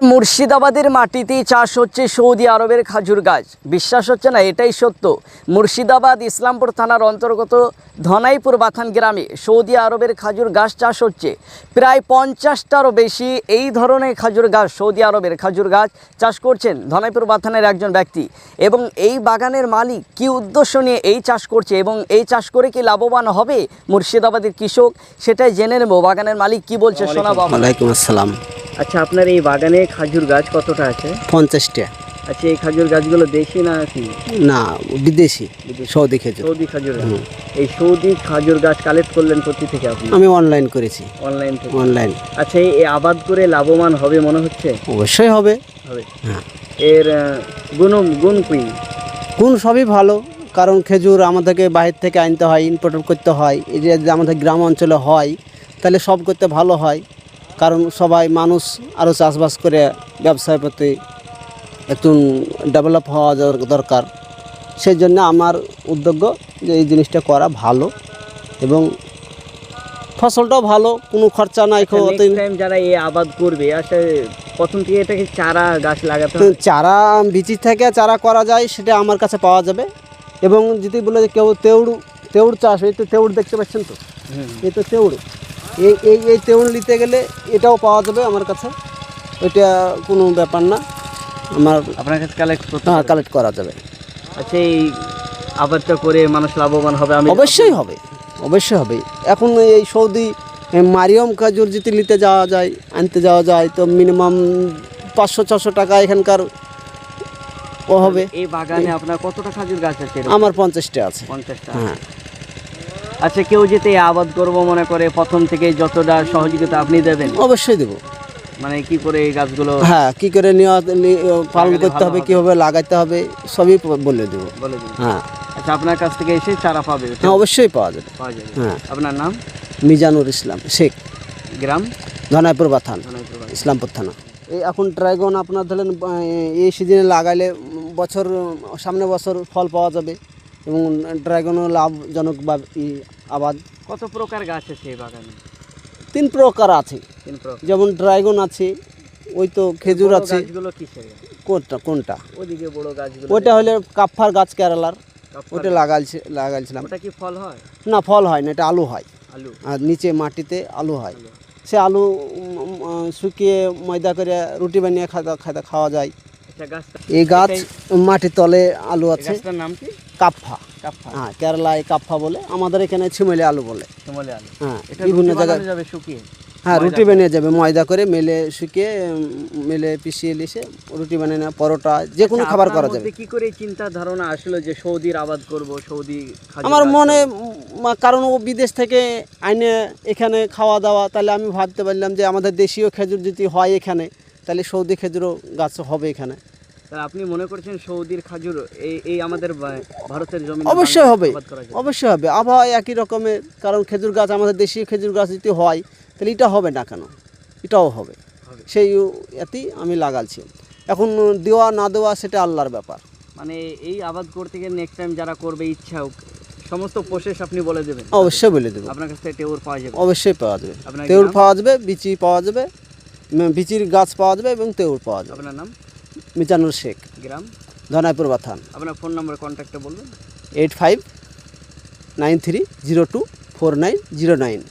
মুর্শিদাবাদের মাটিতেই চাষ হচ্ছে সৌদি আরবের খাজুর গাছ। বিশ্বাস হচ্ছে না, এটাই সত্য। মুর্শিদাবাদ ইসলামপুর থানার অন্তর্গত ধনাইপুর বাথান গ্রামে সৌদি আরবের খাজুর গাছ চাষ হচ্ছে। প্রায় 50টারও বেশি এই ধরনের খাজুর গাছ, সৌদি আরবের খাজুর গাছ চাষ করছেন ধনাইপুর বাথানের একজন ব্যক্তি। এবং এই বাগানের মালিক কী উদ্দেশ্য নিয়ে এই চাষ করছে এবং এই চাষ করে কি লাভবান হবে মুর্শিদাবাদের কৃষক, সেটাই জেনে নেব। বাগানের মালিক কি বলছে শোনাবো। ওয়ালাইকুম আসসালাম। আচ্ছা, আপনার এই বাগানে খাজুর গাছ কতটা আছে? 50টা। আচ্ছা, এই খাজুর গাছগুলো দেশি না কি? না, বিদেশি, সৌদি খেজুর। সৌদি খাজুর। এই সৌদি খাজুর গাছ কালেক্ট করলেন কোথা থেকে আপনি? আমি অনলাইন করেছি। অনলাইন থেকে? অনলাইন। আচ্ছা, এই আবাদ করে লাভবান হবে মনে হচ্ছে? অবশ্যই হবে। হ্যাঁ। এর গুণ কি? গুণ সবই ভালো, কারণ খেজুর আমাদেরকে বাইরে থেকে আনতে হয়, ইম্পোর্ট করতে হয়। এই যে আমাদের গ্রাম অঞ্চলে হয়, তাহলে সব করতে ভালো হয়। কারণ সবাই মানুষ আরও চাষবাস করে ব্যবসার প্রতি একটু ডেভেলপ হওয়া দরকার। সেই জন্য আমার উদ্যোগ যে এই জিনিসটা করা ভালো এবং ফসলটাও ভালো, কোনো খরচা নাই। যারা এই আবাদ করবে আসলে প্রথম থেকে এটাকে চারা গাছ লাগাতে হবে? চারা বীজ থেকে চারা করা যায়, সেটা আমার কাছে পাওয়া যাবে। এবং যদি বলে যে কেউ তেউড় চাষ, এই তো তেউড় দেখতে পাচ্ছেন তো, এই তো তেউড়, এই তেউড় নিতে গেলে এটাও পাওয়া যাবে আমার কাছে। ওইটা কোনো ব্যাপার না, আপনার কাছে কালেক্ট করা যাবে। আচ্ছা, এই আবাদটা করে মানুষ লাভবান হবে? অবশ্যই হবে, অবশ্যই হবে। এখন এই সৌদি মারিয়ম খাজুর যদি নিতে যাওয়া যায়, আনতে যাওয়া যায়, তো মিনিমাম 500-600 টাকা এখানকার ও হবে। এই বাগানে আপনার কতটা খাজুর গাছ আছে? আমার 50টা আছে। 50টা? হ্যাঁ। আচ্ছা, কেউ যেতে আবাদ করবো মনে করে, প্রথম থেকে যতটা সহযোগিতা আপনি দেবেন? অবশ্যই দেবো। মানে কি করে এই গাছগুলো, হ্যাঁ, কি করে পালন করতে হবে, কীভাবে লাগাইতে হবে, সবই বলে দেবো। হ্যাঁ। আচ্ছা, আপনার কাছ থেকে এসে চারা পাবে? হ্যাঁ, অবশ্যই পাওয়া যাবে। হ্যাঁ। আপনার নাম? মিজানুর ইসলাম শেখ। গ্রাম? ধনাইপুর বাথান, ইসলামপুর থানা। এই এখন ড্রাগন আপনার ধরেন এই সিজনে লাগাইলে সামনে বছর ফল পাওয়া যাবে এবং ড্রাগনও লাভজনক আবাদ। কত প্রকার গাছ আছে এই বাগানে? 3 প্রকার আছে। যেমন ড্রাগন আছে, ওই তো খেজুর আছে। কোনটা? ওইদিকে বড় গাছগুলো, ওইটা হলে কাপ্ফার গাছ, কেরালার। ওইটা লাগাইছিলাম। ওটা কি ফল হয়? না, ফল হয় না, এটা আলু হয়। আলু? আর নিচে মাটিতে আলু হয়। সে আলু শুকিয়ে ময়দা করে রুটি বানিয়ে খাওয়া যায়। এই গাছ মাটির তলে আলু আছে। নাম কি? কাপ্ফা। হ্যাঁ, কেরালায় কাপ্ফা বলে, আমাদের এখানে ছিমলে আলু বলে। হ্যাঁ, বিভিন্ন জায়গায় শুকিয়ে, হ্যাঁ, রুটি বানিয়ে যাবে ময়দা করে মেলে, শুকিয়ে মেলে পিষিয়ে লিসে রুটি বানিয়ে নেওয়া, পরোটা, যে কোনো খাবার করা যাবে। কি করে চিন্তা ধারণা আসলো যে সৌদির আবাদ করব, সৌদি? আমার মনে, কারণ ও বিদেশ থেকে আইনে এখানে খাওয়া দাওয়া, তাহলে আমি ভাবতে পারলাম যে আমাদের দেশীয় খেজুর যদি হয় এখানে, তাহলে সৌদি খেজুরও গাছ হবে এখানে। আপনি মনে করছেন সৌদির খাজুর এই আমাদের ভারতের জমি? অবশ্যই হবে, অবশ্যই হবে। আবহাওয়া একই রকমের, কারণ খেজুর গাছ আমাদের দেশীয় খেজুর গাছ যদি হয়, তাহলে এটা হবে না কেন? এটাও হবে। সেই এতেই আমি লাগাচ্ছি। এখন দেওয়া না দেওয়া সেটা আল্লাহর ব্যাপার। মানে এই আবাদ করতে গেলে নেক্সট টাইম যারা করবে, ইচ্ছা হোক, সমস্ত প্রসেস আপনি বলে দেবেন? অবশ্যই বলে দেবো। আপনার কাছ থেকে তেউর পাওয়া যাবে? অবশ্যই পাওয়া যাবে। তেউর পাওয়া যাবে, বিচি পাওয়া যাবে, বিচির গাছ পাওয়া যাবে এবং তেউর পাওয়া যাবে। আপনার নাম? মিজানুর শেখ। গ্রাম? ধনাইপুর বাথান। আপনার ফোন নাম্বার, কন্ট্যাক্টটা বলবেন? 8593024909।